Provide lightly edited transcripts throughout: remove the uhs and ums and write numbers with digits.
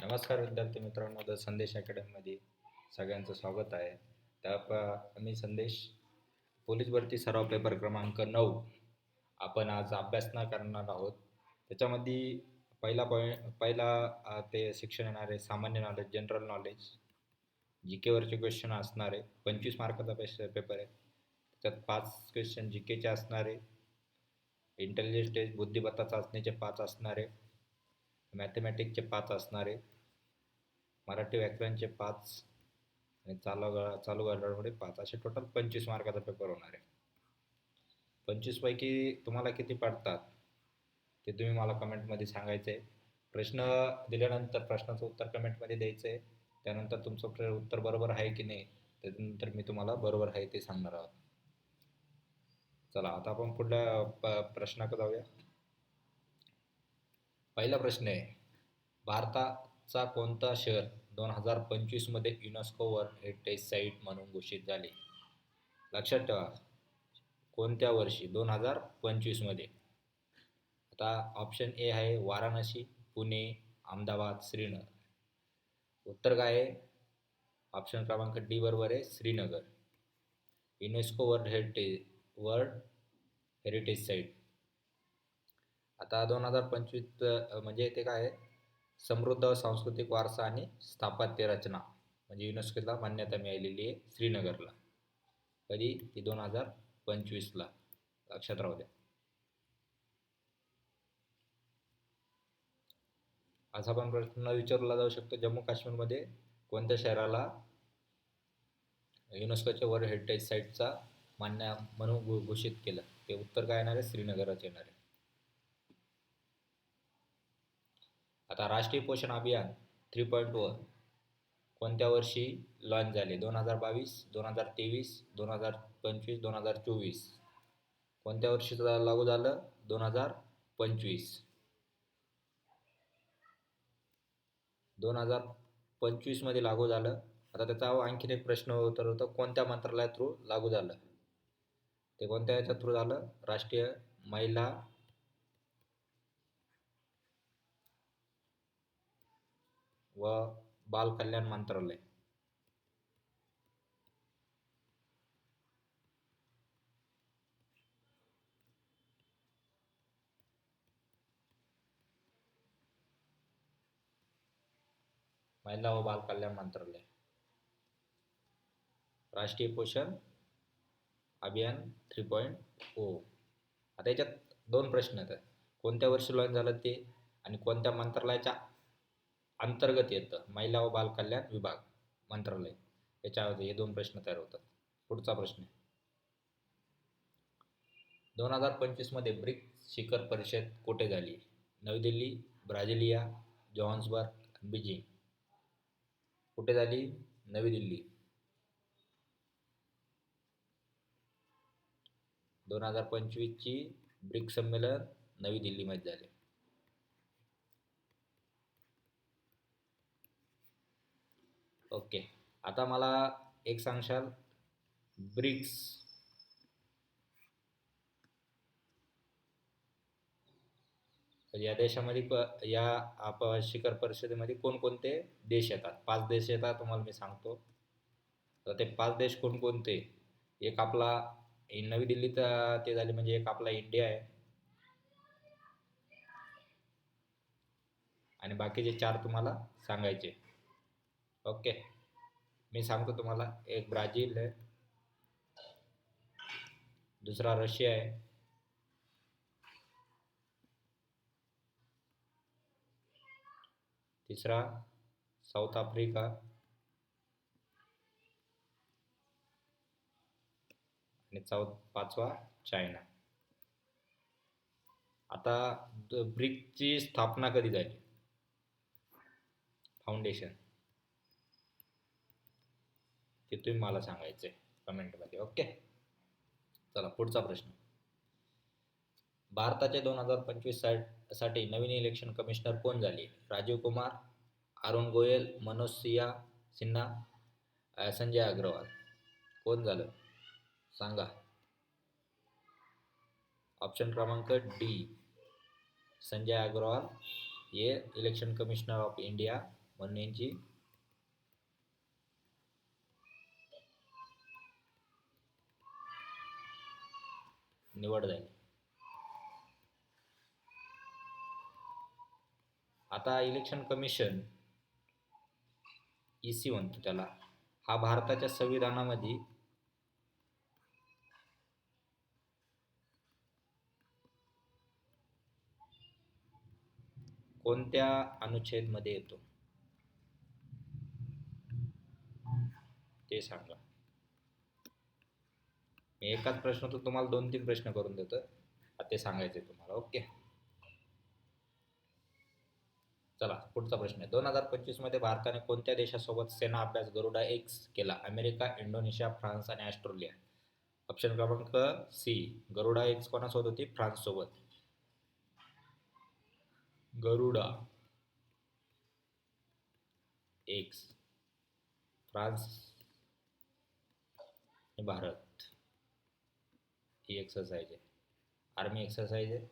नमस्कार विद्यार्थी मित्रांनो, द संदेश अकॅडमीमध्ये सगळ्यांचं स्वागत आहे. मी संदेश. पोलीस भरती सराव पेपर क्रमांक 9 आपण आज अभ्यास करणार आहोत. त्याच्यामध्ये पहिला ते शिक्षण येणार आहे सामान्य नॉलेज, जनरल नॉलेज, जी केवरचे क्वेश्चन असणार आहे. 25 मार्काचा पेपर आहे. त्याच्यात 5 क्वेश्चन जी केचे असणार आहे. इंटेलिजन्स टेस्ट बुद्धिमत्ता चाचणीचे 5 असणार आहे. मॅथमॅटिक्सचे 5 असणार आहे. मराठी व्याकरणचे 5 आणि चालू घडामोडी 5, असे टोटल 25 मार्काचा पेपर होणार आहे. 25 पैकी तुम्हाला किती पडतात ते तुम्ही मला कमेंटमध्ये सांगायचं आहे. प्रश्न दिल्यानंतर प्रश्नाचं उत्तर कमेंटमध्ये द्यायचं आहे. त्यानंतर तुमचं उत्तर बरोबर आहे की नाही, त्यानंतर मी तुम्हाला बरोबर आहे ते सांगणार आहोत. चला आता आपण पुढल्या प्रश्नाकडे जाऊया. पहिला प्रश्न आहे, भारताचा कोणता शहर 2025 मध्ये युनेस्को वर्ल्ड हेरिटेज साईट म्हणून घोषित झाले? लक्षात ठेवा, कोणत्या वर्षी? 2025 मध्ये. आता ऑप्शन ए आहे वाराणसी, पुणे, अहमदाबाद, श्रीनगर. उत्तर काय आहे? ऑप्शन क्रमांक डी बरोबर आहे, Srinagar. UNESCO world heritage site. आता 2025 म्हणजे ते काय आहे? समृद्ध सांस्कृतिक वारसा आणि स्थापत्य रचना म्हणजे युनेस्कोला मान्यता मिळालेली आहे श्रीनगरला. कधी? ती 2025ला. लक्षात राहू द्या. असा पण प्रश्न विचारला जाऊ शकतो, जम्मू काश्मीरमध्ये कोणत्या शहराला युनेस्कोच्या वर्ल्ड हेरिटेज साईटचा मान्य म्हणून घोषित केलं? ते उत्तर काय येणार आहे? श्रीनगरच येणार आहे. आता राष्ट्रीय पोषण अभियान 3.1 कोणत्या वर्षी लॉन्च झाले? 2022, 2023, 2025, 2024. कोणत्या वर्षी लागू झालं? 2025. 2025 मध्ये लागू झालं. आता त्याचा आणखीन एक प्रश्न उत्तर होतं, कोणत्या मंत्रालया थ्रू लागू झालं? ते कोणत्या याच्या थ्रू झालं? राष्ट्रीय महिला व बाल कल्याण मंत्रालय. महिला व बाल कल्याण मंत्रालय. राष्ट्रीय पोषण अभियान 3.0. आता याच्यात 2 प्रश्न आहेत, कोणत्या वर्षी लॉन्च झालं ते आणि कोणत्या मंत्रालयाच्या अंतर्गत येतं महिला व बाल कल्याण विभाग मंत्रालय. याच्यामध्ये हे 2 प्रश्न तयार होतात. पुढचा प्रश्न, 2025 मध्ये ब्रिक्स शिखर परिषद कुठे झाली? नवी दिल्ली, ब्राझिलिया, जोहान्सबर्ग, बीजिंग. कुठे झाली? नवी दिल्ली. 2025 ची ब्रिक्स संमेलन नवी दिल्लीमध्ये झाले. ओके. आता मला एक सांगशाल, ब्रिक्स या देशामध्ये या शिखर परिषदेमध्ये कोणकोणते देश येतात? 5 देश येतात, तुम्हाला मी सांगतो. तर ते 5 देश कोणकोणते? एक आपला नवी दिल्लीत ते झाले, म्हणजे एक आपला इंडिया आहे आणि बाकीचे 4 तुम्हाला सांगायचे. ओके, मी सांगतो तुम्हाला. एक ब्राझील आहे, दुसरा रशिया आहे, तिसरा साऊथ आफ्रिका आणि 5वा चायना. आता ब्रिक्सची स्थापना कधी झाली? फाउंडेशन ते तुम्ही मला सांगायचे कमेंटमध्ये. ओके, चला पुढचा प्रश्न. भारताचे 2025 साठी नवीन इलेक्शन कमिशनर कोण झाले? राजीव कुमार, अरुण गोयल, मनोज सिन्हा, संजय अग्रवाल. कोण झालं सांगा? ऑप्शन क्रमांक डी, संजय अग्रवाल हे इलेक्शन कमिशनर ऑफ इंडिया म्हणून यांची निवड झाली. आता इलेक्शन कमिशन, EC म्हणतो त्याला, हा भारताच्या संविधानामध्ये कोणत्या अनुच्छेद मध्ये येतो ते सांगा. मी एकाच प्रश्न तो तुम्हाला 2-3 प्रश्न करून देतो, ते सांगायचे तुम्हाला. ओके, चला पुढचा प्रश्न आहे. 2025 मध्ये भारताने कोणत्या देशासोबत सेना अभ्यास गरुडा X केला? अमेरिका, इंडोनेशिया, फ्रान्स आणि ऑस्ट्रेलिया. ऑप्शन क्रमांक सी, गरुडा X कोणासोबत होती? फ्रान्स सोबत. गरुडा X, फ्रान्स आणि भारत ही एक्सरसाइज आहे, आर्मी एक्सरसाइज आहे.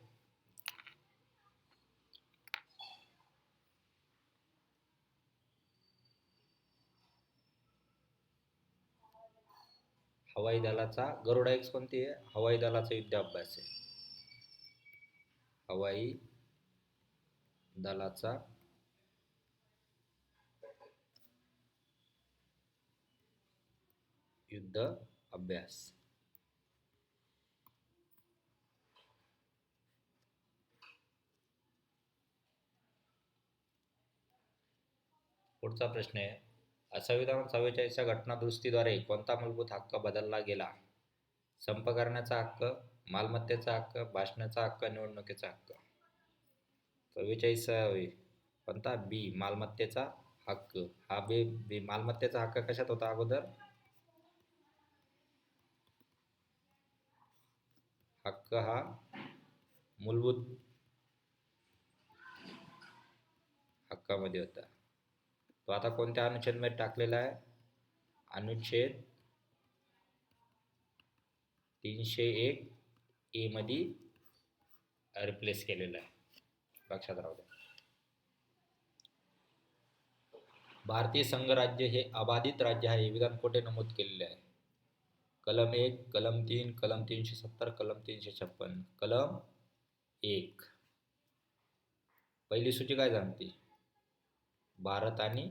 हवाई दलाचा गरुडा X कोणती आहे? हवाई दलाचा युद्ध अभ्यास आहे. हवाई दलाचा युद्ध अभ्यास. पुढचा प्रश्न आहे. संविधान 44च्या घटनादुरुस्तीद्वारे कोणता मूलभूत हक्क बदलला गेला? संप करण्याचा हक्क, मालमत्तेचा हक्क, भाषणाचा हक्क, निवडणुकीचा हक्क. 44 कोणता? बी, मालमत्तेचा हक्क. हा बी मालमत्तेचा हक्क कशात होता अगोदर? हक्क हा मूलभूत हक्कामध्ये होता. तो आता कोणत्या अनुच्छेदमध्ये टाकलेला आहे? अनुच्छेद 301A मध्ये रिप्लेस केलेला आहे, लक्षात राहू द्या. भारतीय संघराज्य हे अबाधित राज्य आहे, विधान कोठे नमूद केलेले आहे? कलम 1, कलम 3, कलम 370, कलम 356. कलम 1. पहिली सूची काय सांगते? भारत आणि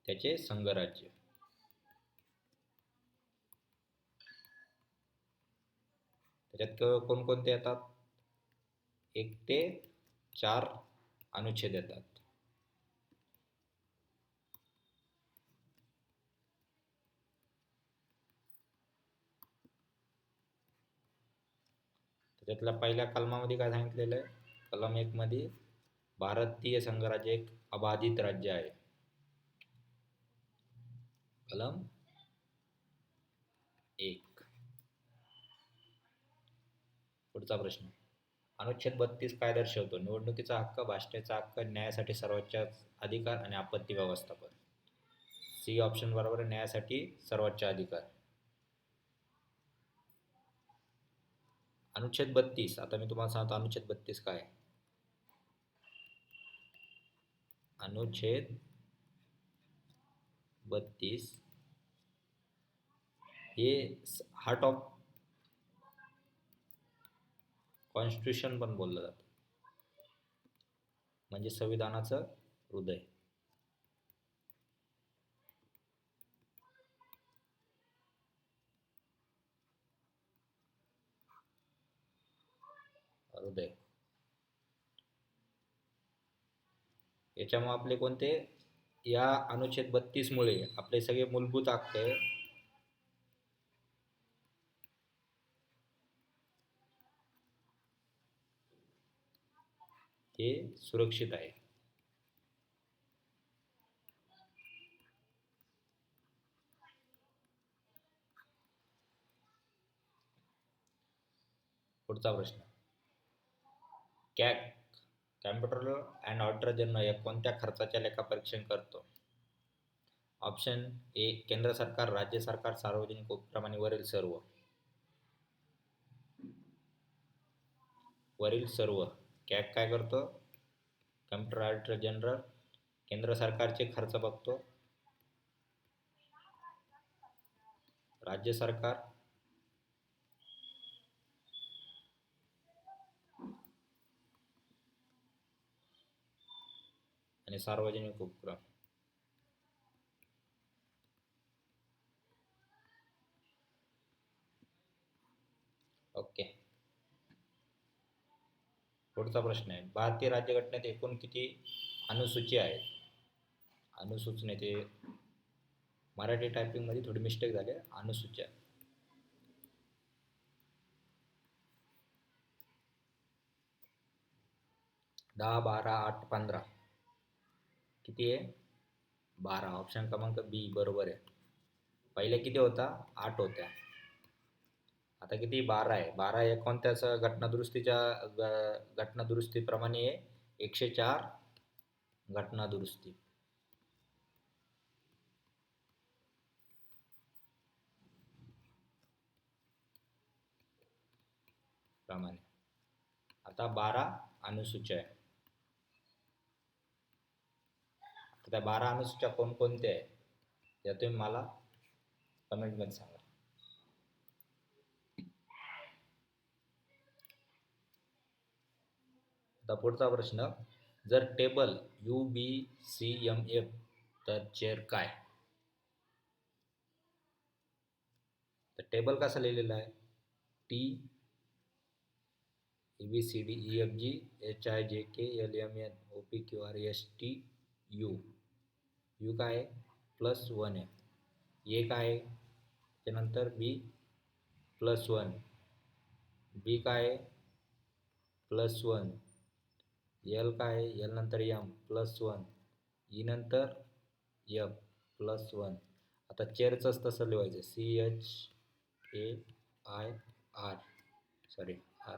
त्याचे संघराज्य. त्याच्यात कोणकोणते येतात? 1 ते 4 अनुच्छेद येतात. त्याच्यातल्या पहिल्या कलमामध्ये काय सांगितलेलं आहे? कलम 1 मध्ये भारतीय संघराज्य एक अबाधित राज्य आहे. कलम 1. पुढचा प्रश्न. अनुच्छेद 32 काय दर्शवतो? निवडणुकीचा हक्क, भाषणाचा हक्क, न्यायासाठी सर्वोच्च अधिकार आणि आपत्ती व्यवस्थापन. सी ऑप्शन बरोबर आहे, न्यायासाठी सर्वोच्च अधिकार. अनुच्छेद 32, आता मी तुम्हाला सांगतो अनुच्छेद 32 काय आहे. अनुच्छेद 32 हे हार्ट ऑफ कॉन्स्टिट्यूशन पण बोललं जातं, म्हणजे संविधानाचं हृदय. हृदय. याच्यामुळे आपले कोणते? या अनुच्छेद 32 मुळे आपले सगळे मूलभूत हक्क हे सुरक्षित आहे. पुढचा प्रश्न. CAG, computer and auditor general या कोणत्या खर्चाच्या लेखापरीक्षण करतो? ऑप्शन ए, केंद्र सरकार, राज्य सरकार, सार्वजनिक उपक्रम आणि वरील सर्व. वरील सर्व. कॅग काय करतो? कॉम्प्युटर ऑडिटर जनरल केंद्र सरकारचे खर्च बघतो, राज्य सरकार, आणि सार्वजनिक उपक्रम. ओके. पुढचा प्रश्न आहे, भारतीय राज्यघटनेत एकूण किती अनुसूची आहेत? अनुसूचने ते मराठी टायपिंग मध्ये थोडी मिस्टेक झाली, अनुसूच्या. 10, 12, 8, 15. किती आहे? 12. ऑप्शन क्रमांक बी बरोबर आहे. पहिले किती होता? 8 होत्या. आता किती? 12 आहे. 12 हे कोणत्याच घटनादुरुस्तीप्रमाणे 104 घटनादुरुस्ती प्रमाणे. आता 12 अनुसूच्या आहे. त्या 12 अनुसूच्या कोणकोणत्या आहे त्या तुम्ही मला कमेंटमध्ये सांगा. आता पुढचा प्रश्न, जर टेबल UBCMF तर चेअर काय? तर टेबल कसा लिहिलेला आहे? T ABCDEFG HIJKLMN OPQRST U. U काय आहे? +1 आहे. A काय आहे? त्यानंतर B +1. B काय आहे? +1. L काय आहे? L नंतर M +1. E नंतर F +1. आता चेअरचंच तसं लिहायचं, CHAIR, सॉरी R.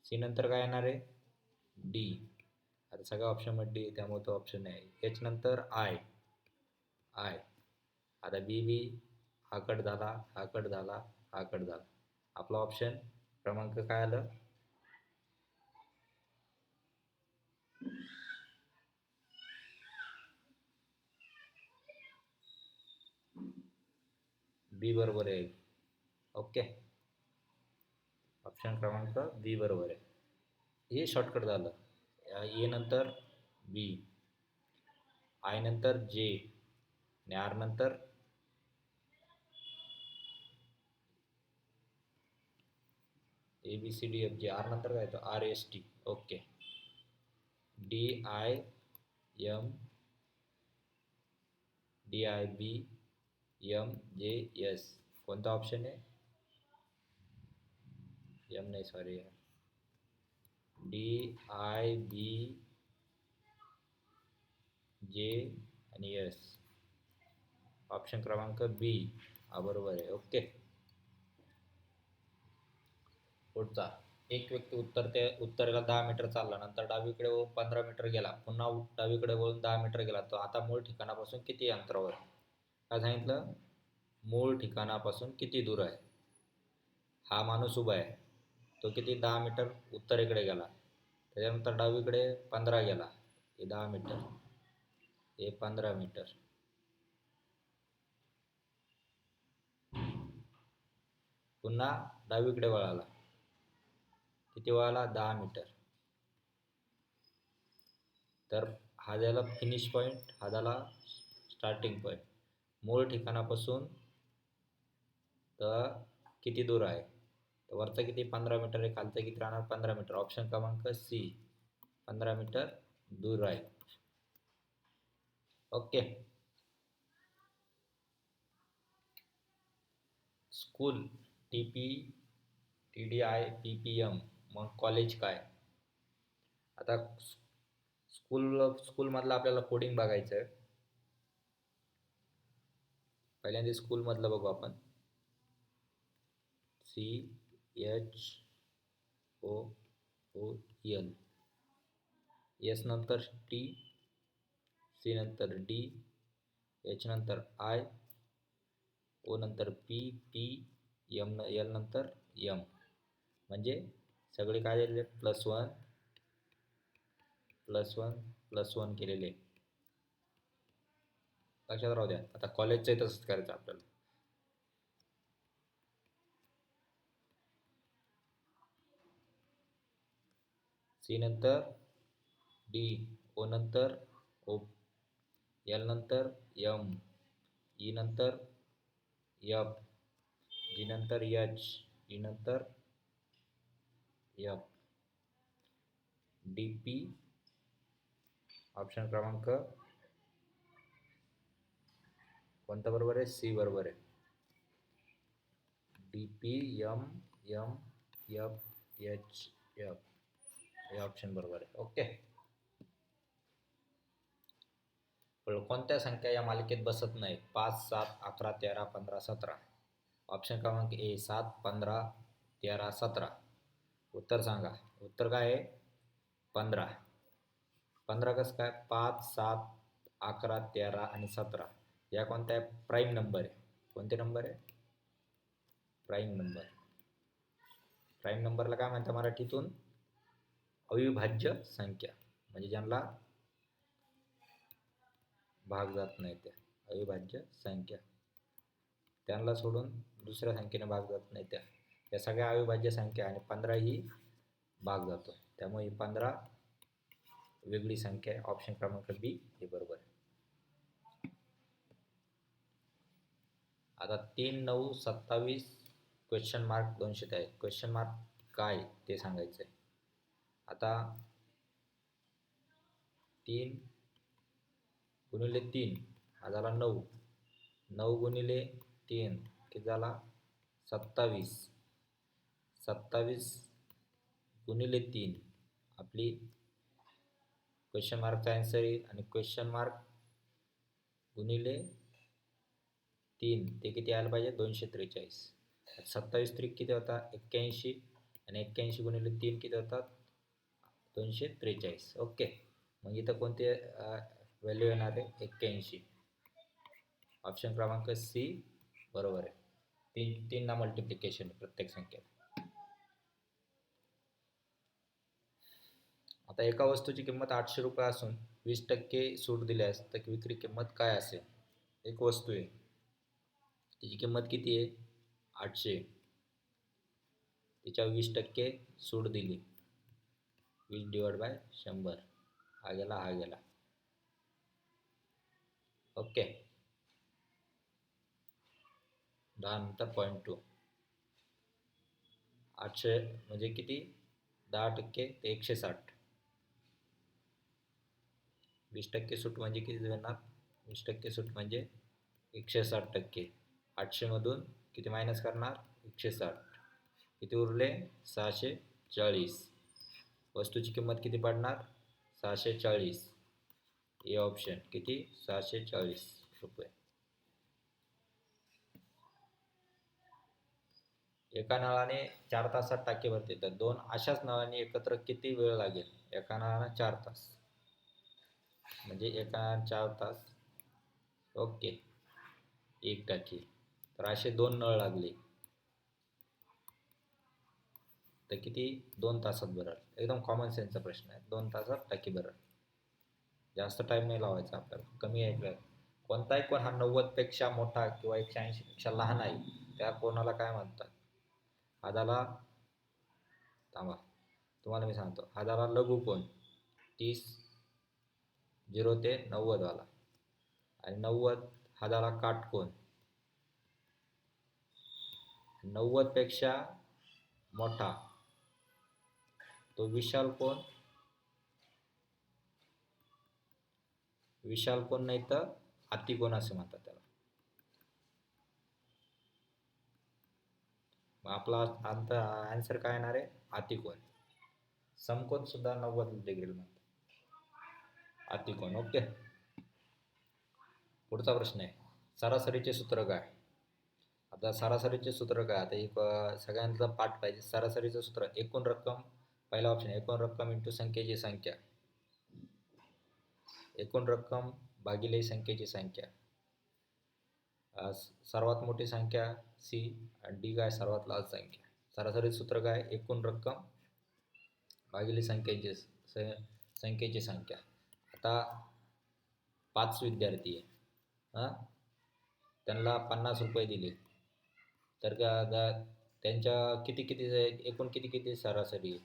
C नंतर काय येणार आहे? D. आता सगळ्या ऑप्शनमध्ये D त्यामुळे तो ऑप्शन आहे. H नंतर I. आता B हा कट झाला, हा कट झाला, हा कट झाला. आपला ऑप्शन क्रमांक काय आलं? बी बरोबर आहे. ओके, ऑप्शन क्रमांक बी बरोबर आहे. हे शॉर्टकट झालं. ए नंतर बी, आय नंतर जे, आणि आर नंतर ABCDFG. आर नंतर काय येतं? RST. ओके. DIBMJS. कोणता ऑप्शन आहे? एम नाही, सॉरी, DIBJ आणि S. ऑप्शन क्रमांक बी हा बरोबर आहे. ओके. पुढचा, एक व्यक्ती उत्तरेला 10 मीटर चालला, नंतर डावीकडे 15 मीटर गेला, पुन्हा डावीकडे वळून 10 मीटर गेला, तो आता मूळ ठिकाणापासून किती अंतरावर? काय सांगितलं? मूळ ठिकाणापासून किती दूर आहे? हा माणूस उभा आहे, तो किती? 10 मीटर उत्तरेकडे गेला, त्याच्यानंतर डावीकडे 15 गेला, हे 10 मीटर, हे 15 मीटर. पुन्हा डावीकडे वळाला, किती वळाला? 10 मीटर. तर हा झाला फिनिश पॉईंट, हा झाला स्टार्टिंग पॉईंट. मूळ ठिकाणापासून तर किती दूर आहे? तर वरचा किती? 15 मीटर आहे, खालचं किती राहणार? 15 मीटर. ऑप्शन क्रमांक सी 15 मीटर दूर आहे. Okay. School TP TDI PPM, मग कॉलेज काय? आता स्कूल मधलं आपल्याला कोडिंग बघायचं आहे. पहिल्यांदा स्कूल मधलं बघू आपण. CHOOL. S नंतर T, C नंतर D, H नंतर I, O नंतर P, L नंतर M. म्हणजे सगळे काय दिलेले +1 +1 +1 केलेले. लक्षात राहू द्या. आता कॉलेजचं तसंच करायचं आपल्याला. सी नंतर डी, ओ नंतर ओ, एल नंतर एम, ई नंतर एफ, जी नंतर एच, ई नंतर एफ, डी पी. ऑप्शन क्रमांक कोणता बरोबर आहे? सी बरोबर आहे. D P M M F H F हे ऑप्शन बरोबर आहे. ओके. कोणत्या संख्या या मालिकेत बसत नाही? 5, 7, 11, 13, 15, 17. ऑप्शन क्रमांक ए 7, 15, 13, 17. उत्तर सांगा. उत्तर काय आहे? 15. 15 कसं काय? 5, 7, 11, 13 आणि 17 या कोणत्या प्राईम नंबर आहे? कोणते नंबर आहे? Prime number. प्राईम नंबरला काय म्हणतात मराठीतून? अविभाज्य संख्या, म्हणजे ज्यांना भाग जात नाही त्या अविभाज्य संख्या. त्यांना सोडून दुसऱ्या संख्येने भाग जात नाही त्या. या सगळ्या अविभाज्य संख्या आणि 15 ही भाग जातो. त्यामुळे 15 वेगळी संख्या आहे. ऑप्शन क्रमांक बी हे बरोबर आहे. आता 3, 9, 27 क्वेश्चन मार्क 200 आहे. क्वेश्चन मार्क काय ते सांगायचं आहे. आता 3 गुणिले 3 हा झाला 9. 9 गुणिले 3 किती झाला? 27. 27 गुणिले 3 आपली क्वेश्चन मार्कचा आन्सर येईल. आणि क्वेश्चन मार्क गुणिले 3 ते किती आलं पाहिजे? 243. 27 त्रिक किती होता? 81. आणि 81 गुणिले 3 किती होतात? 243. ओके. मग इथं कोणते व्हॅल्यू येणार आहे? 81. ऑप्शन क्रमांक सी बरोबर आहे. 3 ना मल्टिप्लिकेशन प्रत्येक संख्येत. आता एका वस्तूची किंमत 800 रुपये असून 20% सूट दिल्यास तर विक्री किंमत काय असेल? एक वस्तू आहे, तिची किंमत किती आहे? 800. तिच्यावर 20% सूट दिली. 20/100. हा गेला, हा गेला. ओके. 10 नंतर 0.2. 800 म्हणजे किती? 10% ते 160. 20% सूट म्हणजे किती देणार? 20% सूट म्हणजे 160%. 800 मधून किती मायनस करणार? 160. किती उरले? 640. वस्तूची किंमत किती पडणार? 640. ए ऑप्शन किती? 640 रुपये. एका नळाने 4 तासात टाकी भरते तर 2 अशाच नळांनी एकत्र किती वेळ लागेल? एका नळाला 4 तास म्हणजे एका 4 तास. ओके. एक टाकी. तर असे 2 नळ लागले तर किती? 2 तासात भरल. एकदम कॉमन सेन्सचा प्रश्न आहे. 2 तासात टाकी भरल. जास्त टाईम नाही लावायचा आपल्याला, कमी आहे. कोणताही कोण हा 90 पेक्षा मोठा किंवा 180 पेक्षा लहान आहे त्या कोणाला काय म्हणतात? हा झाला, थांबा तुम्हाला मी सांगतो, हा झाला लघु कोण. 30 0 ते 90 वाला. आणि 90 हा झाला काटकोन. 90 पेक्षा मोठा तो विशाल कोण. विशाल कोण नाही तर अतिकोन असे म्हणतात त्याला. आपला आन्सर काय येणार आहे? अतिकोन. समकोन सुद्धा 90 डिग्री म्हणतात अतिकोन. ओके. पुढचा प्रश्न आहे, सरासरीचे सूत्र काय? आता सरासरीचे सूत्र काय? आता एक सगळ्यांचा पाठ पाहिजे. सरासरीचं सूत्र एकूण रक्कम, पहिला ऑप्शन एकूण रक्कम इंटू संख्येची संख्या. एकूण रक्कम भागिले संख्येची संख्या. सर्वात मोठी संख्या सी आणि डी काय? सर्वात लहान संख्या. सरासरी सूत्र काय? एकूण रक्कम भागिले संख्येची संख्या. आता 5 विद्यार्थी आहे, हां, त्यांना 50 रुपये दिले, तर त्यांच्या एकूण किती सरासरी आहे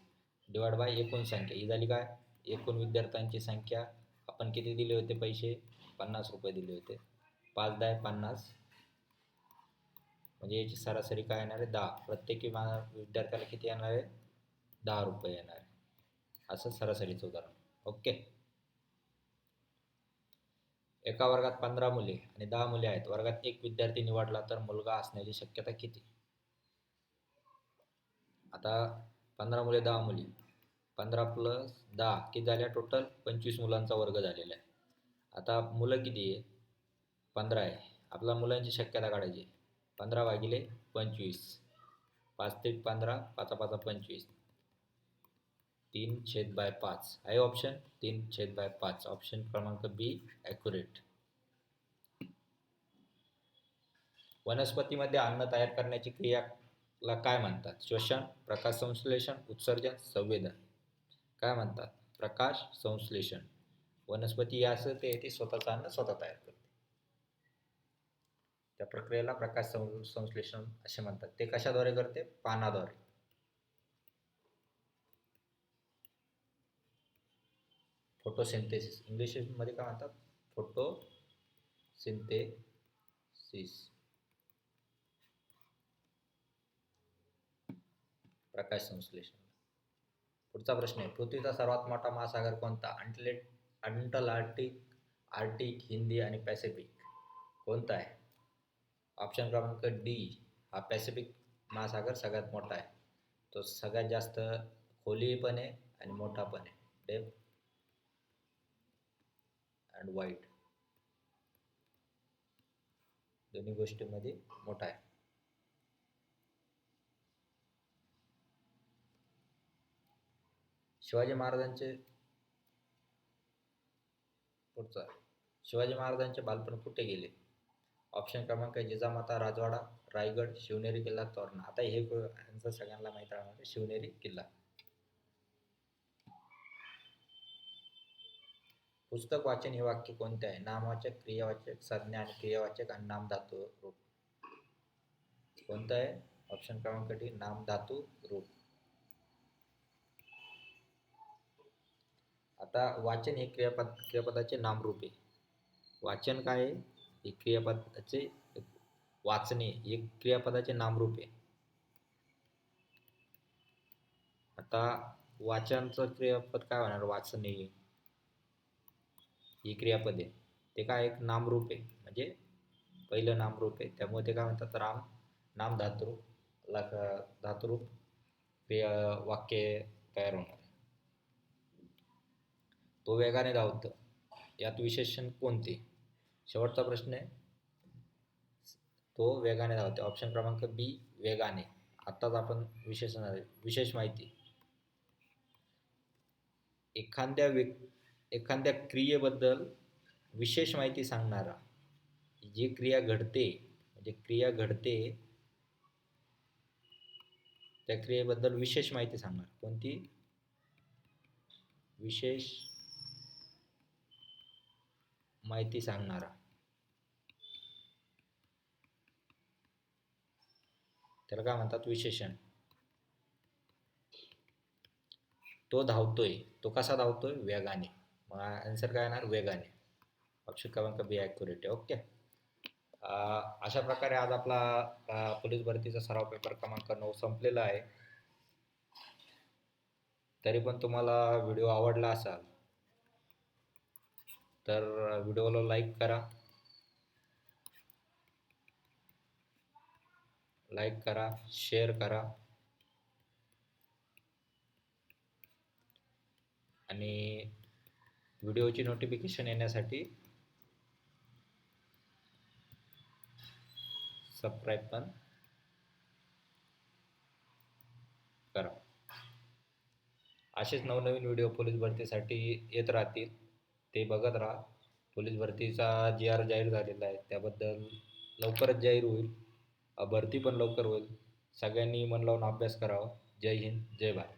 डिवाइड बाय एकूण संख्या. ही झाली काय, एकूण विद्यार्थ्यांची संख्या. आपण किती दिले होते पैसे, 50 रुपये दिले होते. 5 10 50, म्हणजे याची सरासरी काय येणार आहे, 10. प्रत्येकी विद्यार्थ्याला किती येणार आहे, 10 रुपये येणार आहे. असं सरासरीचं उदाहरण. ओके. एका वर्गात 15 मुले आणि 10 मुले आहेत. वर्गात एक विद्यार्थी निवडला तर मुलगा असण्याची शक्यता किती. आता 15 मुले 10 मुली, 15 + 10 किती झाल्या, टोटल 25 मुलांचा वर्ग झालेला आहे. आता मुलं किती आहे, 15 आहे. आपल्या मुलांची शक्यता काढायची. 15 भागिले 25, 5 ते 15, 5 5 25, 3/5 आहे ऑप्शन. 3/5 ऑप्शन क्रमांक बी ॲक्युरेट. वनस्पतीमध्ये अन्न तयार करण्याची क्रियाला काय म्हणतात. श्वसन, प्रकाश संश्लेषण, उत्सर्जन, संवेदन. काय म्हणतात, प्रकाश संश्लेषण. वनस्पती असं ते स्वतःचं अन्न स्वतः तयार करते, त्या प्रक्रियेला प्रकाश संश्लेषण असे म्हणतात. ते कशाद्वारे करते, पानाद्वारे. फोटोसिंथेसिस, इंग्लिशमध्ये काय म्हणतात, फोटोसिंथेसिस, प्रकाश संश्लेषण. पुढचा प्रश्न आहे, पृथ्वीचा सर्वात मोठा महासागर कोणता. आर्टिक, हिंदी आणि पॅसिफिक. कोणता आहे. ऑप्शन क्रमांक डी हा पॅसिफिक महासागर सगळ्यात मोठा आहे. तो सगळ्यात जास्त खोली पण आहे आणि मोठा पण आहे. डेप्थ अँड वाईड दोन्ही गोष्टींमध्ये मोठा आहे. शिवाजी महाराजांचे बालपण कुठे गेले. ऑप्शन क्रमांक जिजामाता राजवाडा, रायगड, शिवनेरी किल्ला, तोरणा. आता हे आन्सर सगळ्यांना माहीत राहणार आहे, शिवनेरी किल्ला. पुस्तक वाचन हे वाक्य कोणते आहे. नामवाचक, क्रियावाचक, संज्ञा आणि क्रियावाचक आणि नाम धातू रूप. कोणतं आहे. ऑप्शन क्रमांक डी नाम धातू रूप. आता वाचन हे क्रियापदाचे नामरूप आहे. वाचन काय आहे, हे क्रियापदाचे, वाचणे हे क्रियापदाचे नामरूप आहे. आता वाचनचं क्रियापद काय होणार, वाचणे ही क्रियापद आहे, ते काय एक नामरूप आहे, म्हणजे पहिलं नामरूप आहे, त्यामुळे ते काय म्हणतात, नाम धातुरूप क्रिया वाक्य तयार होणार. तो वेगाने धावतो, यात विशेषण कोणते. शेवटचा प्रश्न आहे, तो वेगाने धावते. ऑप्शन क्रमांक बी वेगाने. आत्ताच आपण विशेष माहिती. एखाद्या क्रियेबद्दल विशेष माहिती सांगणारा, जी क्रिया घडते, म्हणजे क्रिया घडते त्या क्रियेबद्दल विशेष माहिती सांगणार. कोणती, विशेष माहिती सांगणारा, त्याला काय म्हणतात, विशेषण. तो धावतोय, तो कसा धावतोय, वेगाने. मग आन्सर काय येणार, वेगाने. ऑप्शन क्रमांक बी ॲक्युरेट आहे. ओके. अशा प्रकारे आज आपला पोलीस भरतीचा सराव पेपर क्रमांक 9 संपलेला आहे. तरी पण तुम्हाला व्हिडिओ आवडला असाल तर व्हिडिओला लाईक करा, शेअर करा आणि व्हिडिओची नोटिफिकेशन येण्यासाठी सबस्क्राईब पण करा. असेच नवनवीन व्हिडिओ पोलीस भरतीसाठी येत राहतील, ते बघत राहा. पोलीस भरतीचा GR जाहीर झालेला आहे, त्याबद्दल लवकरच जाहीर होईल. भरती पण लवकर होईल. सगळ्यांनी मन लावून अभ्यास करावा. जय हिंद, जय भारत.